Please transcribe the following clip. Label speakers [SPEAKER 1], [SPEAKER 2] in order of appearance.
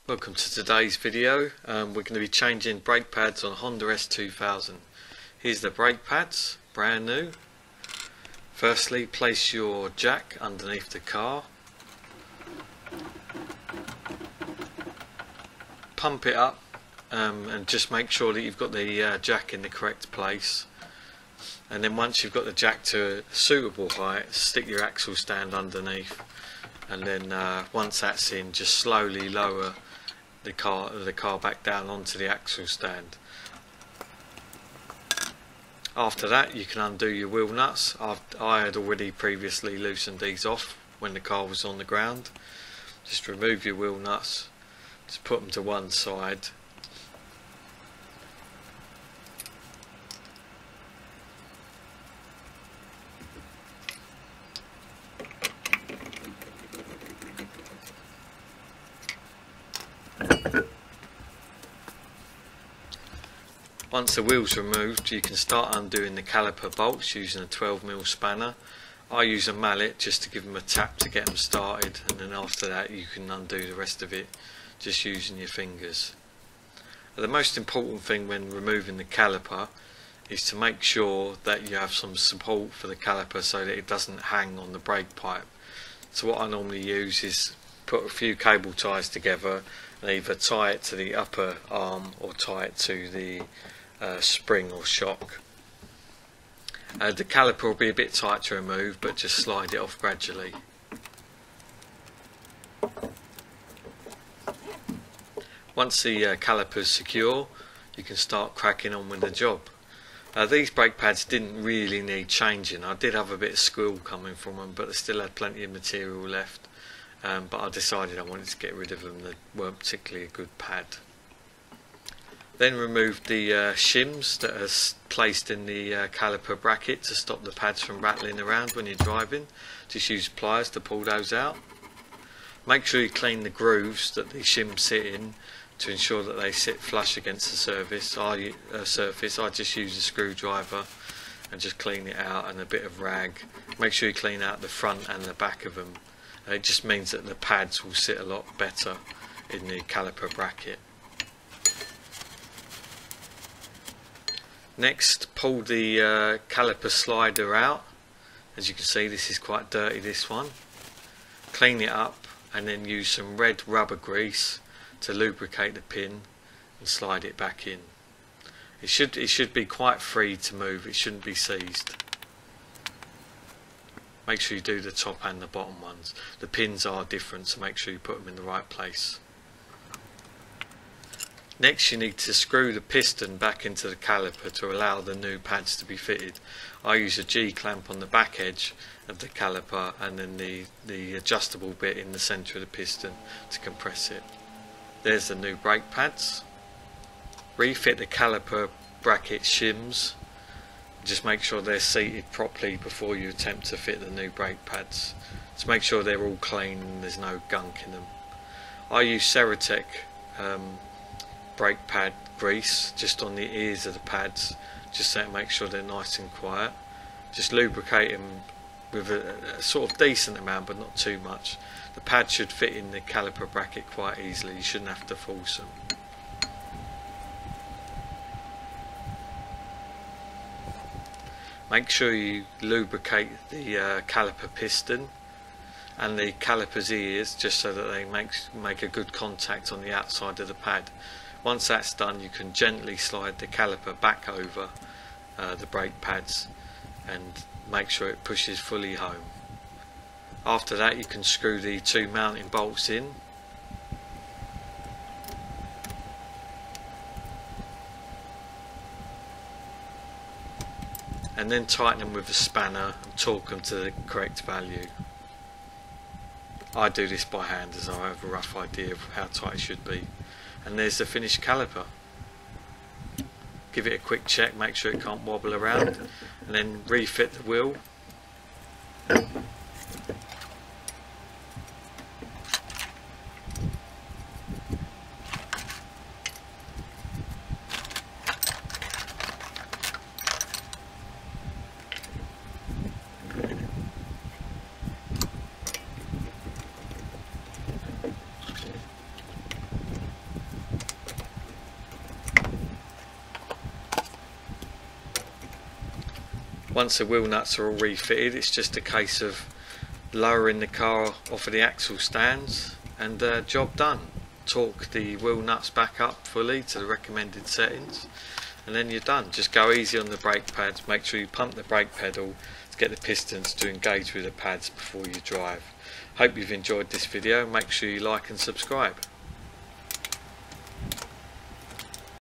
[SPEAKER 1] Welcome to today's video. We're going to be changing brake pads on Honda S2000. Here's the brake pads, brand new. Firstly, place your jack underneath the car. Pump it up and just make sure that you've got the jack in the correct place. And then once you've got the jack to a suitable height, stick your axle stand underneath. And then once that's in, just slowly lower the car back down onto the axle stand. After that, you can undo your wheel nuts. I had already previously loosened these off when the car was on the ground. Just remove your wheel nuts, just put them to one side. Once the wheel's removed, you can start undoing the caliper bolts using a 12mm spanner. I use a mallet just to give them a tap to get them started, and then after that you can undo the rest of it just using your fingers. The most important thing when removing the caliper is to make sure that you have some support for the caliper so that it doesn't hang on the brake pipe. So what I normally use is put a few cable ties together and either tie it to the upper arm or tie it to the spring or shock. The caliper will be a bit tight to remove, but just slide it off gradually. Once the caliper is secure, you can start cracking on with the job. These brake pads didn't really need changing. I did have a bit of squeal coming from them, but they still had plenty of material left. But I decided I wanted to get rid of them. They weren't particularly a good pad. Then remove the shims that are placed in the caliper bracket to stop the pads from rattling around when you're driving. Just use pliers to pull those out. Make sure you clean the grooves that the shims sit in to ensure that they sit flush against the surface. I just use a screwdriver and just clean it out, and a bit of rag. Make sure you clean out the front and the back of them. It just means that the pads will sit a lot better in the caliper bracket. Next, pull the caliper slider out. As you can see, this is quite dirty, this one. Clean it up and then use some red rubber grease to lubricate the pin and slide it back in. It should be quite free to move, it shouldn't be seized. Make sure you do the top and the bottom ones. The pins are different, so make sure you put them in the right place. Next, you need to screw the piston back into the caliper to allow the new pads to be fitted. I use a G-clamp on the back edge of the caliper and then the adjustable bit in the centre of the piston to compress it. There's the new brake pads. Refit the caliper bracket shims. Just make sure they're seated properly before you attempt to fit the new brake pads. Just make sure they're all clean and there's no gunk in them. I use Ceratec brake pad grease just on the ears of the pads, just so to make sure they're nice and quiet. Just lubricate them with a sort of decent amount, but not too much. The pad should fit in the caliper bracket quite easily, you shouldn't have to force them. Make sure you lubricate the caliper piston and the caliper's ears, just so that they make a good contact on the outside of the pad. Once that's done, you can gently slide the caliper back over the brake pads and make sure it pushes fully home. After that, you can screw the two mounting bolts in. And then tighten them with a spanner and torque them to the correct value. I do this by hand as I have a rough idea of how tight it should be. And there's the finished caliper. Give it a quick check, make sure it can't wobble around, and then refit the wheel. Once the wheel nuts are all refitted, it's just a case of lowering the car off of the axle stands and job done. Torque the wheel nuts back up fully to the recommended settings, and then you're done. Just go easy on the brake pads, make sure you pump the brake pedal to get the pistons to engage with the pads before you drive. Hope you've enjoyed this video. Make sure you like and subscribe.